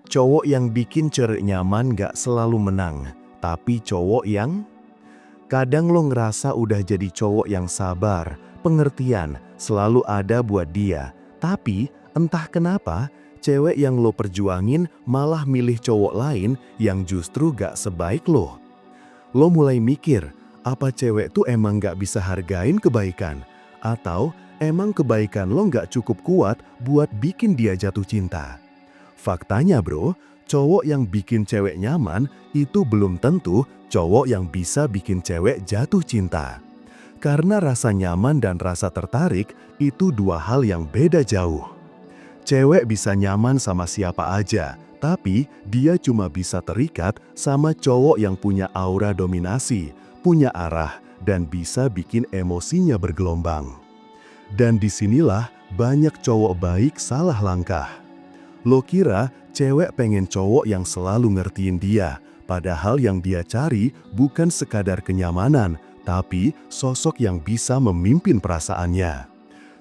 Cowok yang bikin cewek nyaman gak selalu menang, tapi cowok yang kadang lo ngerasa udah jadi cowok yang sabar, pengertian, selalu ada buat dia. Tapi entah kenapa, cewek yang lo perjuangin malah milih cowok lain yang justru gak sebaik lo. Lo mulai mikir, apa cewek tuh emang gak bisa hargain kebaikan? Atau emang kebaikan lo gak cukup kuat buat bikin dia jatuh cinta? Faktanya bro, cowok yang bikin cewek nyaman itu belum tentu cowok yang bisa bikin cewek jatuh cinta. Karena rasa nyaman dan rasa tertarik itu dua hal yang beda jauh. Cewek bisa nyaman sama siapa aja, tapi dia cuma bisa terikat sama cowok yang punya aura dominasi, punya arah, dan bisa bikin emosinya bergelombang. Dan disinilah banyak cowok baik salah langkah. Lo kira cewek pengen cowok yang selalu ngertiin dia, padahal yang dia cari bukan sekadar kenyamanan, tapi sosok yang bisa memimpin perasaannya.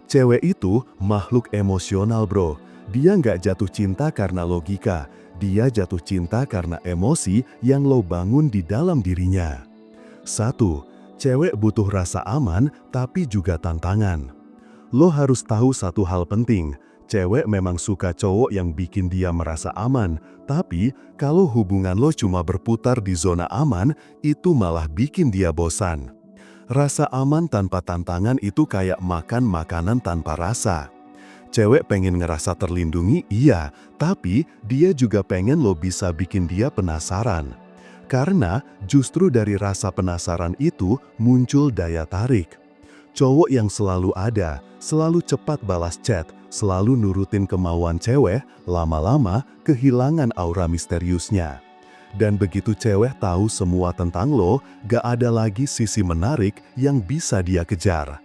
Cewek itu makhluk emosional bro, dia nggak jatuh cinta karena logika, dia jatuh cinta karena emosi yang lo bangun di dalam dirinya. 1. Cewek butuh rasa aman tapi juga tantangan. Lo harus tahu satu hal penting. Cewek memang suka cowok yang bikin dia merasa aman, tapi kalau hubungan lo cuma berputar di zona aman, itu malah bikin dia bosan. Rasa aman tanpa tantangan itu kayak makan makanan tanpa rasa. Cewek pengen ngerasa terlindungi, iya, tapi dia juga pengen lo bisa bikin dia penasaran. Karena justru dari rasa penasaran itu muncul daya tarik. Cowok yang selalu ada, selalu cepat balas chat, selalu nurutin kemauan cewek, lama-lama kehilangan aura misteriusnya. Dan begitu cewek tahu semua tentang lo, gak ada lagi sisi menarik yang bisa dia kejar.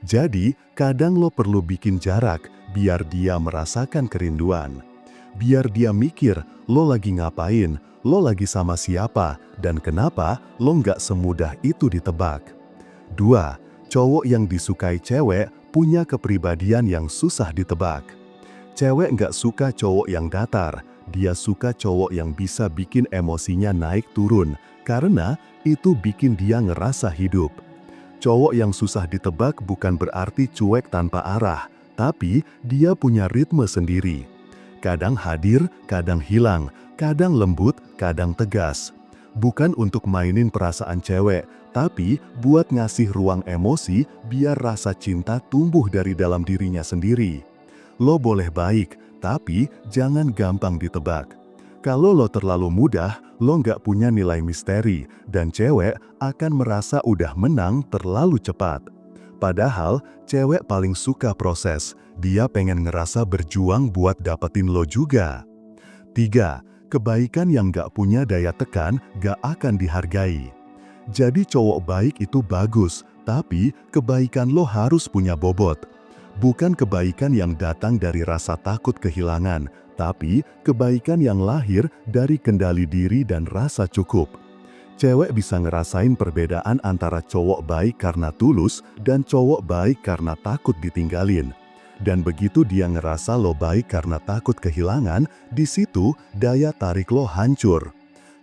Jadi, kadang lo perlu bikin jarak, biar dia merasakan kerinduan. Biar dia mikir, lo lagi ngapain, lo lagi sama siapa, dan kenapa lo gak semudah itu ditebak. 2. Cowok yang disukai cewek punya kepribadian yang susah ditebak. Cewek nggak suka cowok yang datar, dia suka cowok yang bisa bikin emosinya naik turun, karena itu bikin dia ngerasa hidup. Cowok yang susah ditebak bukan berarti cuek tanpa arah, tapi dia punya ritme sendiri. Kadang hadir, kadang hilang, kadang lembut, kadang tegas. Bukan untuk mainin perasaan cewek, tapi buat ngasih ruang emosi biar rasa cinta tumbuh dari dalam dirinya sendiri. Lo boleh baik, tapi jangan gampang ditebak. Kalau lo terlalu mudah, lo nggak punya nilai misteri, dan cewek akan merasa udah menang terlalu cepat. Padahal, cewek paling suka proses, dia pengen ngerasa berjuang buat dapetin lo juga. 3. Kebaikan yang gak punya daya tekan gak akan dihargai. Jadi cowok baik itu bagus, tapi kebaikan lo harus punya bobot. Bukan kebaikan yang datang dari rasa takut kehilangan, tapi kebaikan yang lahir dari kendali diri dan rasa cukup. Cewek bisa ngerasain perbedaan antara cowok baik karena tulus dan cowok baik karena takut ditinggalin. Dan begitu dia ngerasa lo baik karena takut kehilangan, di situ daya tarik lo hancur.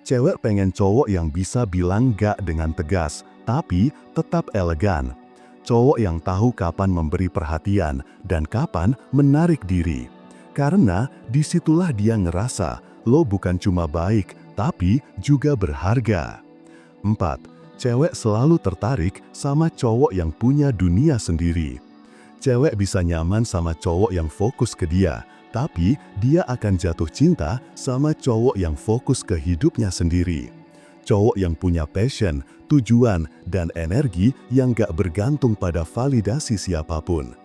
Cewek pengen cowok yang bisa bilang gak dengan tegas, tapi tetap elegan. Cowok yang tahu kapan memberi perhatian dan kapan menarik diri. Karena disitulah dia ngerasa lo bukan cuma baik, tapi juga berharga. 4. Cewek selalu tertarik sama cowok yang punya dunia sendiri. Cewek bisa nyaman sama cowok yang fokus ke dia, tapi dia akan jatuh cinta sama cowok yang fokus ke hidupnya sendiri. Cowok yang punya passion, tujuan, dan energi yang gak bergantung pada validasi siapapun.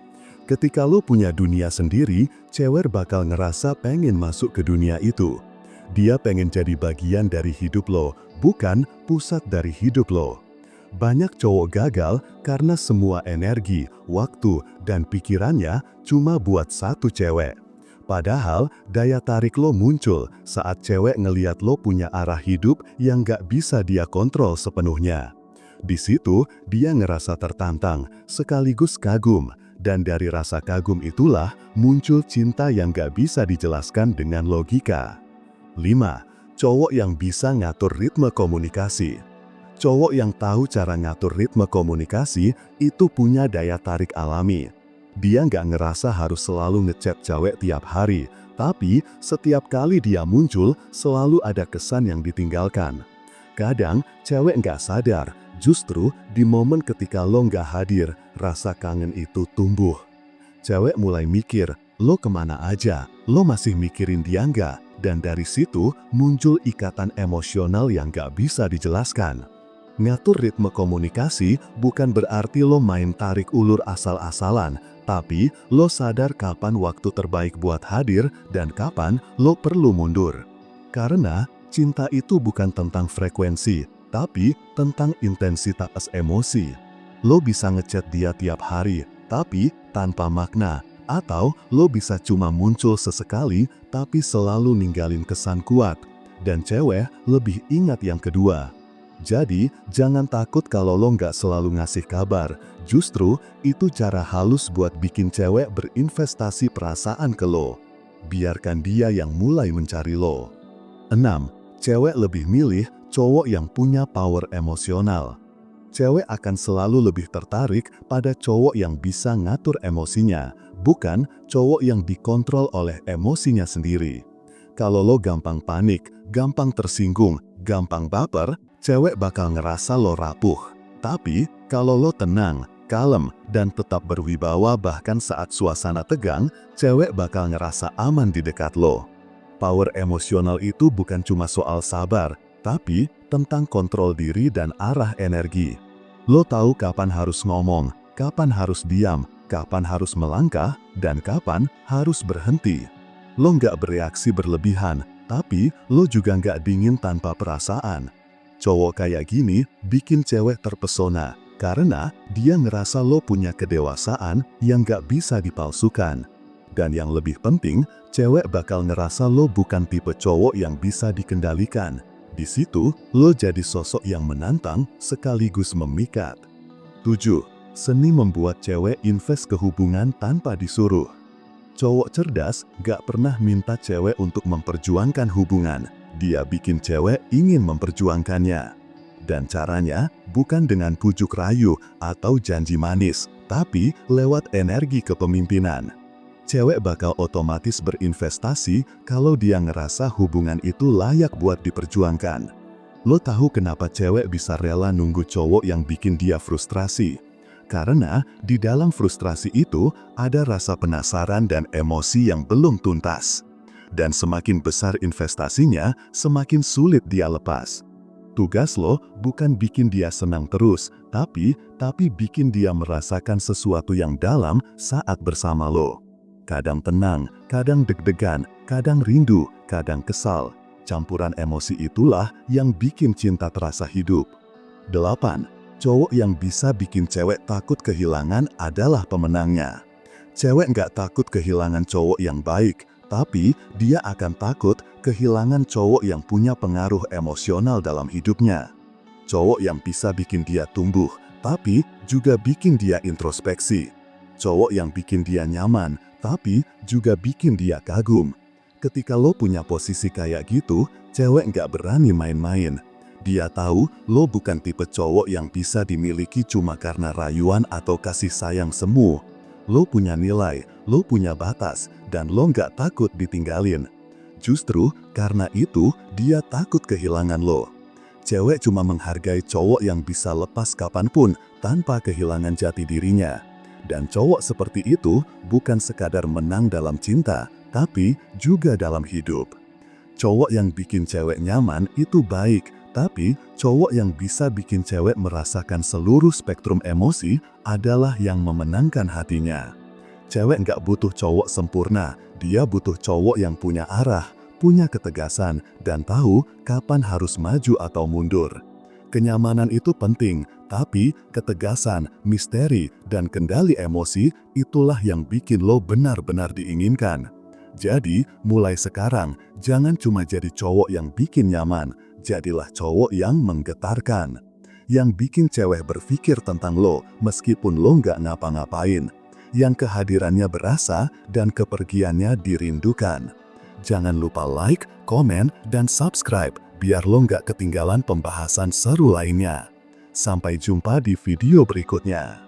Ketika lo punya dunia sendiri, cewek bakal ngerasa pengen masuk ke dunia itu. Dia pengen jadi bagian dari hidup lo, bukan pusat dari hidup lo. Banyak cowok gagal karena semua energi, waktu, dan pikirannya cuma buat satu cewek. Padahal daya tarik lo muncul saat cewek ngeliat lo punya arah hidup yang gak bisa dia kontrol sepenuhnya. Di situ dia ngerasa tertantang, sekaligus kagum, dan dari rasa kagum itulah muncul cinta yang gak bisa dijelaskan dengan logika. 5. Cowok yang bisa ngatur ritme komunikasi. Cowok yang tahu cara ngatur ritme komunikasi itu punya daya tarik alami. Dia nggak ngerasa harus selalu ngechat cewek tiap hari, tapi setiap kali dia muncul selalu ada kesan yang ditinggalkan. Kadang cewek nggak sadar, justru di momen ketika lo nggak hadir, rasa kangen itu tumbuh. Cewek mulai mikir, lo kemana aja, lo masih mikirin dia nggak? Dan dari situ muncul ikatan emosional yang nggak bisa dijelaskan. Ngatur ritme komunikasi bukan berarti lo main tarik ulur asal-asalan, tapi lo sadar kapan waktu terbaik buat hadir dan kapan lo perlu mundur. Karena cinta itu bukan tentang frekuensi, tapi tentang intensitas emosi. Lo bisa ngechat dia tiap hari, tapi tanpa makna. Atau lo bisa cuma muncul sesekali, tapi selalu ninggalin kesan kuat. Dan cewek lebih ingat yang kedua. Jadi, jangan takut kalau lo nggak selalu ngasih kabar. Justru, itu cara halus buat bikin cewek berinvestasi perasaan ke lo. Biarkan dia yang mulai mencari lo. 6. Cewek lebih milih cowok yang punya power emosional. Cewek akan selalu lebih tertarik pada cowok yang bisa ngatur emosinya, bukan cowok yang dikontrol oleh emosinya sendiri. Kalau lo gampang panik, gampang tersinggung, gampang baper, cewek bakal ngerasa lo rapuh. Tapi, kalau lo tenang, kalem, dan tetap berwibawa bahkan saat suasana tegang, cewek bakal ngerasa aman di dekat lo. Power emosional itu bukan cuma soal sabar, tapi tentang kontrol diri dan arah energi. Lo tahu kapan harus ngomong, kapan harus diam, kapan harus melangkah, dan kapan harus berhenti. Lo nggak bereaksi berlebihan, tapi lo juga nggak dingin tanpa perasaan. Cowok kayak gini bikin cewek terpesona, karena dia ngerasa lo punya kedewasaan yang nggak bisa dipalsukan. Dan yang lebih penting, cewek bakal ngerasa lo bukan tipe cowok yang bisa dikendalikan. Di situ, lo jadi sosok yang menantang sekaligus memikat. 7. Seni membuat cewek invest ke hubungan tanpa disuruh. Cowok cerdas gak pernah minta cewek untuk memperjuangkan hubungan. Dia bikin cewek ingin memperjuangkannya. Dan caranya bukan dengan pujuk rayu atau janji manis, tapi lewat energi kepemimpinan. Cewek bakal otomatis berinvestasi kalau dia ngerasa hubungan itu layak buat diperjuangkan. Lo tahu kenapa cewek bisa rela nunggu cowok yang bikin dia frustrasi? Karena di dalam frustrasi itu ada rasa penasaran dan emosi yang belum tuntas. Dan semakin besar investasinya, semakin sulit dia lepas. Tugas lo bukan bikin dia senang terus, tapi bikin dia merasakan sesuatu yang dalam saat bersama lo. Kadang tenang, kadang deg-degan, kadang rindu, kadang kesal. Campuran emosi itulah yang bikin cinta terasa hidup. 8. Cowok yang bisa bikin cewek takut kehilangan adalah pemenangnya. Cewek nggak takut kehilangan cowok yang baik, tapi dia akan takut kehilangan cowok yang punya pengaruh emosional dalam hidupnya. Cowok yang bisa bikin dia tumbuh, tapi juga bikin dia introspeksi. Cowok yang bikin dia nyaman, tapi juga bikin dia kagum. Ketika lo punya posisi kayak gitu, cewek nggak berani main-main. Dia tahu lo bukan tipe cowok yang bisa dimiliki cuma karena rayuan atau kasih sayang semu. Lo punya nilai, lo punya batas, dan lo nggak takut ditinggalin. Justru karena itu, dia takut kehilangan lo. Cewek cuma menghargai cowok yang bisa lepas kapanpun tanpa kehilangan jati dirinya. Dan cowok seperti itu bukan sekadar menang dalam cinta, tapi juga dalam hidup. Cowok yang bikin cewek nyaman itu baik, tapi cowok yang bisa bikin cewek merasakan seluruh spektrum emosi adalah yang memenangkan hatinya. Cewek nggak butuh cowok sempurna, dia butuh cowok yang punya arah, punya ketegasan, dan tahu kapan harus maju atau mundur. Kenyamanan itu penting, tapi ketegasan, misteri, dan kendali emosi itulah yang bikin lo benar-benar diinginkan. Jadi, mulai sekarang, jangan cuma jadi cowok yang bikin nyaman, jadilah cowok yang menggetarkan. Yang bikin cewek berpikir tentang lo, meskipun lo nggak ngapa-ngapain. Yang kehadirannya berasa dan kepergiannya dirindukan. Jangan lupa like, komen, dan subscribe biar lo nggak ketinggalan pembahasan seru lainnya. Sampai jumpa di video berikutnya.